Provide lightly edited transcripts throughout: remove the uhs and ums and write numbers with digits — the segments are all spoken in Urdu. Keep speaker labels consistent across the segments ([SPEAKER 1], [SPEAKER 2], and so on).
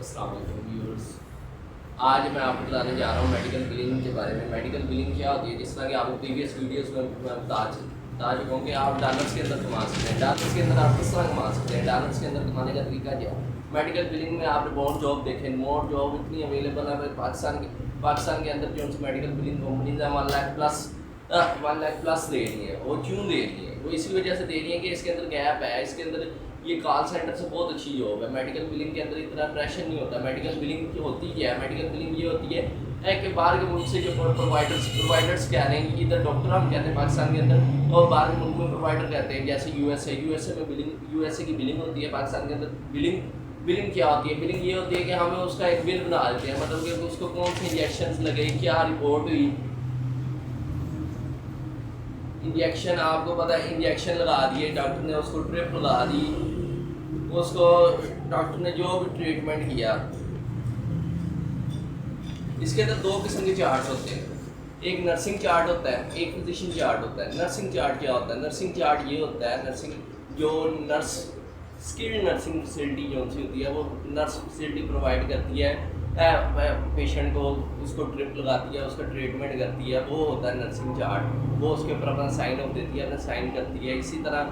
[SPEAKER 1] السلام علیکم ویورز. آج میں آپ کو بتانے جا رہا ہوں میڈیکل بلنگ کے بارے میں. میڈیکل بلنگ کیا ہوتی ہے؟ جس طرح کہ آپ کو پریویس ویڈیوز میں بتا چکا ہوں کہ آپ ڈالرس کے اندر کما سکتے ہیں. ڈالرس کے اندر آپ کس طرح کما سکتے ہیں؟ ڈالرس کے اندر کمانے کا طریقہ کیا ہے؟ میڈیکل بلنگ میں آپ ریموٹ جاب دیکھیں. ریموٹ جاب اتنی اویلیبل ہے پاکستان کے اندر جو ان سے میڈیکل بلنگ کمپنیز ہیں 1 لاکھ پلس دے رہی ہیں. وہ کیوں دے رہی ہیں؟ وہ اسی وجہ سے دے رہی ہیں کہ اس کے اندر گیپ ہے. اس کے اندر یہ کال سینٹر سے بہت اچھی جاب ہے. میڈیکل بلنگ کے اندر اتنا پریشر نہیں ہوتا. میڈیکل بلنگ کی ہوتی کیا ہے؟ میڈیکل بلنگ یہ ہوتی ہے کہ باہر کے ملک سے جو پرووائڈرس کہہ رہے ہیں، ادھر ڈاکٹر ہم کہتے ہیں پاکستان کے اندر، اور باہر کے ملک میں پرووائڈر کہتے ہیں. جیسے یو ایس اے میں بلنگ، یو ایس اے کی بلنگ ہوتی ہے. پاکستان کے اندر بلنگ کیا ہوتی ہے؟ بلنگ یہ ہوتی ہے کہ ہمیں اس کا ایک بل بنا دیتے ہیں، مطلب کہ اس کو کون سے انجیکشنز لگے، کیا رپورٹ ہوئی. انجیکشن آپ کو پتہ ہے، انجیکشن لگا دیے ڈاکٹر نے، اس کو ٹرپ لگا دی، اس کو ڈاکٹر نے جو بھی ٹریٹمنٹ کیا. اس کے اندر 2 قسم کے چارٹ ہوتے ہیں. ایک نرسنگ چارٹ ہوتا ہے، ایک فزیشین چارٹ ہوتا ہے. نرسنگ چارٹ کیا ہوتا ہے؟ نرسنگ چارٹ یہ ہوتا ہے، اسکلڈ نرسنگ فیسلٹی جو سی ہوتی ہے، وہ نرس فیسلٹی پرووائڈ کرتی ہے پیشنٹ کو، اس کو ٹرپ لگاتی ہے، اس کا ٹریٹمنٹ کرتی ہے. وہ ہوتا ہے نرسنگ چارٹ. وہ اس کے اوپر اپنا سائن آف دیتی ہے، اپنا سائن کرتی ہے. اسی طرح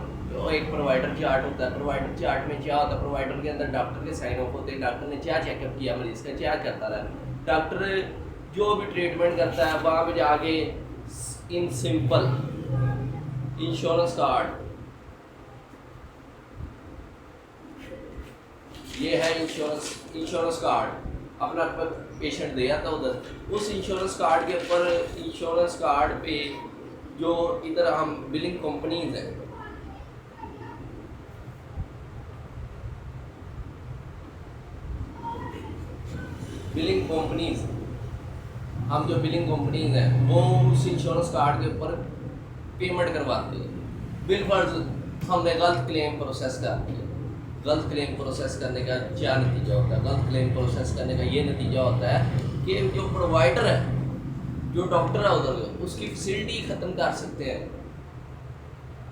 [SPEAKER 1] ایک پرووائڈر چارٹ ہوتا ہے. پرووائڈر چارٹ میں کیا ہوتا ہے؟ پرووائڈر کے اندر ڈاکٹر کے سائن آف ہوتے ہیں. ڈاکٹر نے کیا چیک اپ کیا مریض کا، کیا کرتا رہا ڈاکٹر، جو بھی ٹریٹمنٹ کرتا ہے وہاں پہ جا کے ان سمپل انشورنس کارڈ، یہ ہے انشورنس کارڈ، اپنا پیشنٹ دے آتا ادھر. اس انشورنس کارڈ کے اوپر، انشورنس کارڈ پہ جو ادھر ہم بلنگ کمپنیز ہیں، ہم جو بلنگ کمپنیز ہیں وہ اس انشورنس کارڈ کے اوپر پیمنٹ کرواتے ہیں. بالفرض ہم نے غلط کلیم پروسیس کر دیا. غلط کلیم پروسیس کرنے کا کیا نتیجہ ہوتا ہے؟ غلط کلیم پروسیس کرنے کا یہ نتیجہ ہوتا ہے کہ جو پرووائڈر ہے، جو ڈاکٹر ہے ادھر، اس کی فیسلٹی ختم کر سکتے ہیں.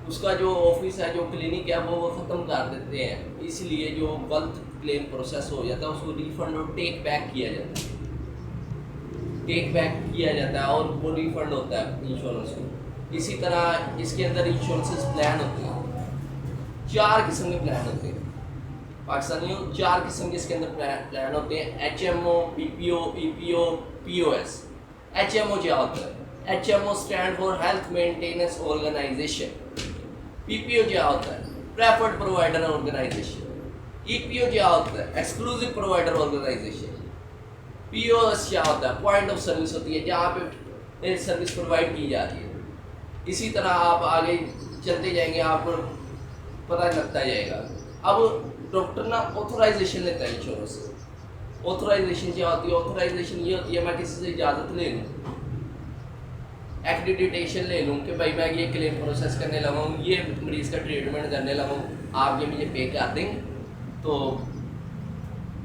[SPEAKER 1] اس کا جو آفس ہے، جو کلینک ہے، وہ ختم کر دیتے ہیں. اس لیے جو غلط کلیم پروسیس ہو جاتا ہے اس کو ریفنڈ اور ٹیک بیک کیا جاتا ہے، اور وہ ریفنڈ ہوتا ہے انشورنس کو. اسی طرح اس کے اندر انشورنس پلان ہوتے ہیں. 4 قسم کے پلان ہوتے ہیں پاکستانیوں. 4 قسم کے اس کے اندر پلان ہوتے ہیں. H M O, B P O, E P O, P O S. H M O کیا ہوتا ہے؟ H M O stand for health maintenance organization. P P O کیا ہوتا ہے؟ Preferred provider organization. E P O کیا ہوتا ہے؟ Exclusive provider organization. P O S کیا ہوتا ہے؟ پوائنٹ آف سروس ہوتی ہے، جہاں پہ سروس پرووائڈ کی جاتی ہے. اسی طرح آپ آگے چلتے جائیں گے، آپ کو پتہ لگتا جائے گا. اب ڈاکٹر نا آتھورائزیشن لیتا ہے انشورنس سے. آتھورائزیشن کیا ہوتی ہے؟ آتھورائزیشن یہ ہوتی ہے میں کسی سے اجازت لے لوں، ایکریڈیٹیشن لے لوں کہ بھائی میں یہ کلیم پروسیس کرنے لگا ہوں، یہ مریض کا ٹریٹمنٹ کرنے لگا ہوں، آپ یہ مجھے پے کر دیں گے. تو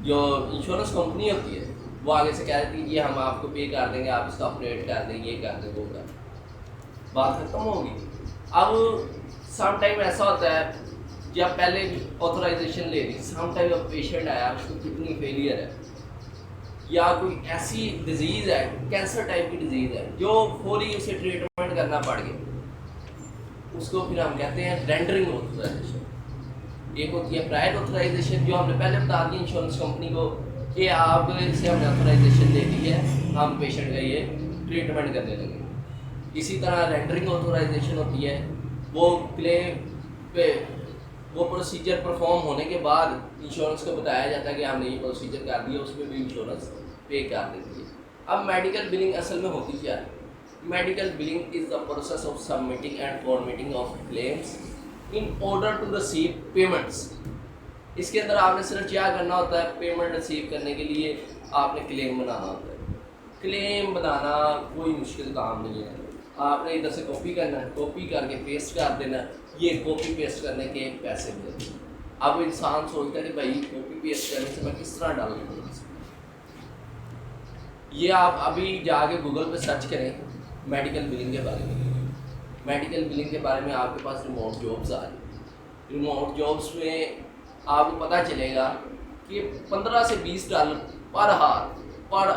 [SPEAKER 1] جو انشورنس کمپنی ہوتی ہے وہ آگے سے کہہ دیتی ہے یہ ہم آپ کو پے کر دیں گے، آپ اس کا آپریٹ کر دیں، یہ کر دیں، وہ کر دیں. بات ختم ہوگی. اب سم ٹائم ایسا ہوتا ہے جب پہلے آتھورائزیشن لے لی، سم ٹائم اب پیشنٹ آیا، اس کو کتنی فیلئر ہے، یا کوئی ایسی ڈیزیز ہے، کینسر ٹائپ کی ڈیزیز ہے جو فوری اسے ٹریٹمنٹ کرنا پڑ گیا، اس کو پھر ہم کہتے ہیں رینڈرنگ آتھورائزیشن. ایک ہوتی ہے پرائر آتھورائزیشن، جو ہم نے پہلے بتا دی انشورنس کمپنی کو کہ آپ سے ہم نے آتھورائزیشن لے لی ہے، ہم پیشنٹ کا یہ ٹریٹمنٹ کرنے لگے. اسی طرح رینڈرنگ آتھورائزیشن ہوتی ہے، وہ کلیم پہ وہ پروسیجر پرفارم ہونے کے بعد انشورنس کو بتایا جاتا ہے کہ ہم نے یہ پروسیجر کر دیا، اس میں بھی انشورنس پے کر دیتی ہے. اب میڈیکل بلنگ اصل میں ہوتی کیا ہے؟ Medical billing is the process of submitting and formatting of claims in order to receive payments. اس کے اندر آپ نے صرف کیا کرنا ہوتا ہے؟ پیمنٹ ریسیو کرنے کے لیے آپ نے کلیم بنانا ہوتا ہے. کلیم بنانا کوئی مشکل کام نہیں ہے. آپ نے ادھر سے کاپی کرنا ہے، کاپی کر کے پیسٹ کر دینا. یہ کاپی پیسٹ کرنے کے پیسے ملتے ہیں. اب انسان سوچتا ہے کہ بھائی کاپی پیسٹ کرنے سے میں کس طرح ڈالوں گا. یہ آپ ابھی جا کے گوگل پہ سرچ کریں میڈیکل بلنگ کے بارے میں. میڈیکل بلنگ کے بارے میں آپ کے پاس ریموٹ جابس آ رہی ہیں. ریموٹ جابس میں آپ کو پتہ چلے گا کہ $15 سے $20 پر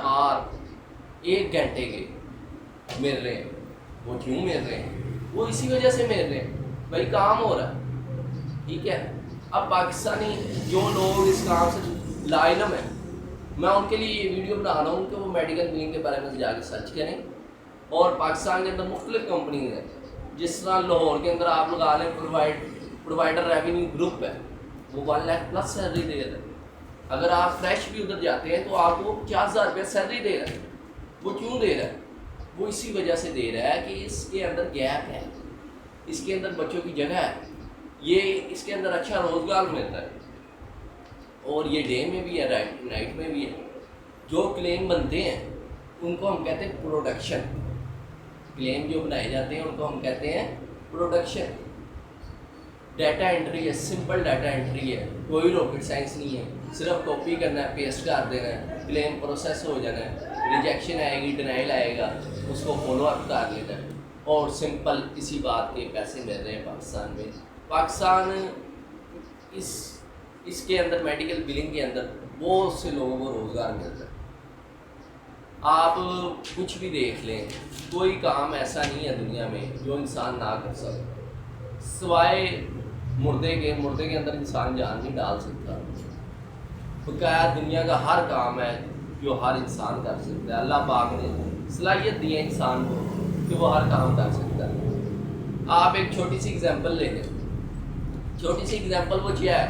[SPEAKER 1] آر 1 گھنٹے کے مل رہے ہیں. وہ کیوں مل رہے ہیں؟ وہ اسی وجہ سے مل رہے ہیں بھائی کام ہو رہا ہے. ٹھیک ہے. اب پاکستانی جو لوگ اس کام سے لا علم ہیں، میں ان کے لیے یہ ویڈیو بنا رہا ہوں کہ وہ میڈیکل بلنگ کے بارے میں جا کے سرچ کریں. اور پاکستان کے اندر مختلف کمپنیز ہیں، جس طرح لاہور کے اندر آپ لگا لیں پرووائڈر ریونیو گروپ ہے، وہ 1 لاکھ پلس سیلری دے رہا ہے. اگر آپ فریش بھی ادھر جاتے ہیں تو آپ کو $50,000 سیلری دے رہا ہے. وہ کیوں دے رہا ہے؟ وہ اسی وجہ سے دے رہا ہے کہ اس کے اندر گیپ ہے، اس کے اندر بچوں کی جگہ ہے، یہ اس کے اندر اچھا روزگار ملتا ہے. اور یہ ڈے میں بھی ہے، نائٹ میں بھی ہے. جو کلیم بنتے ہیں ان کو ہم کہتے ہیں پروڈکشن. کلیم جو بنائے جاتے ہیں ان کو ہم کہتے ہیں پروڈکشن. ڈیٹا انٹری ہے، سمپل ڈیٹا انٹری ہے، کوئی راکٹ سائنس نہیں ہے. صرف کاپی کرنا ہے، پیسٹ کر دینا ہے، کلیم پروسیس ہو جانا ہے، ریجیکشن آئے گی، ڈینائل آئے گا، اس کو فالو اپ کر لینا ہے. اور سمپل اسی بات کے پیسے مل رہے ہیں پاکستان میں. پاکستان اس کے اندر میڈیکل بلنگ کے اندر بہت سے لوگوں کو روزگار ملتا ہے. آپ کچھ بھی دیکھ لیں، کوئی کام ایسا نہیں ہے دنیا میں جو انسان نہ کر سکے سوائے مردے کے اندر انسان جان نہیں ڈال سکتا. بقایا دنیا کا ہر کام ہے جو ہر انسان کر سکتا ہے. اللہ پاک نے صلاحیت دی ہے انسان کو کہ وہ ہر کام کر سکتا ہے. آپ ایک چھوٹی سی اگزامپل لے لیں. چھوٹی سی اگزامپل وہ کیا ہے؟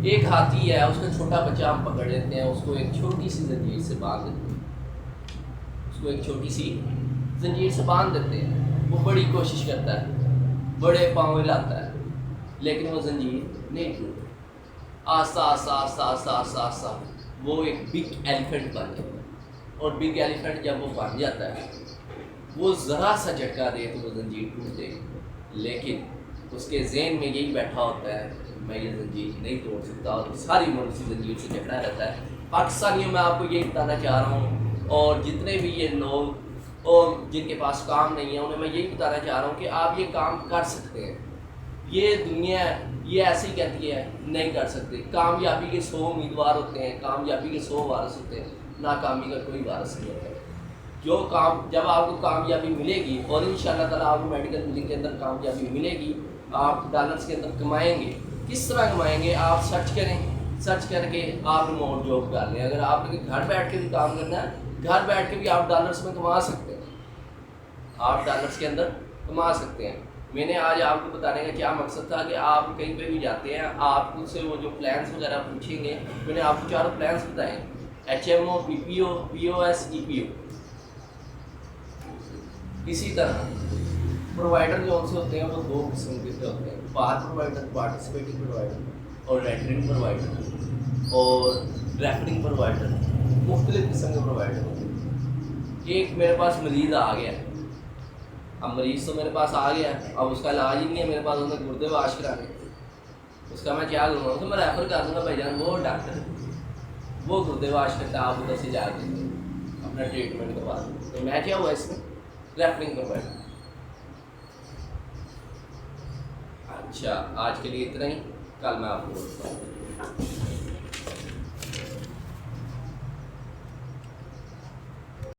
[SPEAKER 1] ایک ہاتھی ہے، اس کا چھوٹا بچہ ہم پکڑ لیتے ہیں، اس کو ایک چھوٹی سی زنجیر سے باندھ دیتے ہیں. وہ بڑی کوشش کرتا ہے، بڑے پاؤں ہلاتا ہے، لیکن وہ زنجیر نہیں ٹوٹتی. آہستہ آہستہ آہستہ آہستہ آہستہ آہستہ وہ ایک بگ ایلیفینٹ بن جاتا ہے. اور بگ ایلیفینٹ جب وہ بن جاتا ہے، وہ ذرا سا جھٹکا دے تو وہ زنجیر ٹوٹ دے. لیکن اس کے ذہن میں یہی بیٹھا ہوتا ہے میں یہ زنجیر نہیں توڑ سکتا، اور ساری عمر اسی زنجیر سے جھگڑا رہتا ہے. پاکستانیوں میں آپ کو یہی بتانا چاہ رہا ہوں، اور جتنے بھی یہ لوگ اور جن کے پاس کام نہیں ہے انہیں میں یہی بتانا چاہ رہا ہوں کہ آپ یہ کام کر سکتے ہیں. یہ دنیا یہ ایسے ہی کہتی ہے نہیں کر سکتے. کامیابی کے 100 امیدوار ہوتے ہیں، کامیابی کے 100 وارث ہوتے ہیں، ناکامی کا کوئی وارث نہیں ہوتا. جب آپ کو کامیابی ملے گی، اور ان شاء اللہ تعالیٰ آپ کو میڈیکل بلنگ کے اندر کامیابی ملے گی، آپ ڈالرس کے اندر کمائیں گے. کس طرح کمائیں گے؟ آپ سرچ کریں، سرچ کر کے آپ ریموٹ جاب کر لیں. اگر آپ نے گھر بیٹھ کے بھی کام کرنا ہے، گھر بیٹھ کے بھی آپ ڈالرس میں کما سکتے ہیں. آپ ڈالرس کے اندر کما سکتے ہیں. میں نے آج آپ کو بتانے کا کیا مقصد تھا کہ آپ کہیں پہ بھی جاتے ہیں، آپ سے وہ جو پلانس وغیرہ پوچھیں گے. میں نے آپ کو 4 پلانس بتائے ہیں: HMO، PPO، POS، EPO. اسی طرح پرووائڈر جو سے ہوتے ہیں وہ 2 قسم کے ہوتے ہیں: پار پرووائڈر، پارٹیسپیٹنگ پرووائڈر، اور رینڈرنگ پرووائڈر اور ریفرنگ پرووائڈر. مختلف قسم کے پرووائڈر ہوتے ہیں. ایک میرے پاس مریض آ گیا، اب مریض تو میرے پاس آ گیا، اب اس کا علاج ہی نہیں ہے میرے پاس، انہیں گردے واش کرانے. اس کا میں کیا کروں گا؟ تو میں ریفر کر دوں گا بھائی جان وہ ڈاکٹر وہ گردے واش کرتا ہے، آپ ادھر سے جا کے اپنا ٹریٹمنٹ کروا دیں. تو میں کیا ہوا اس میں؟ Referring provider. اچھا، آج کے لیے اتنا ہی. کل میں آپ کو بتاؤں.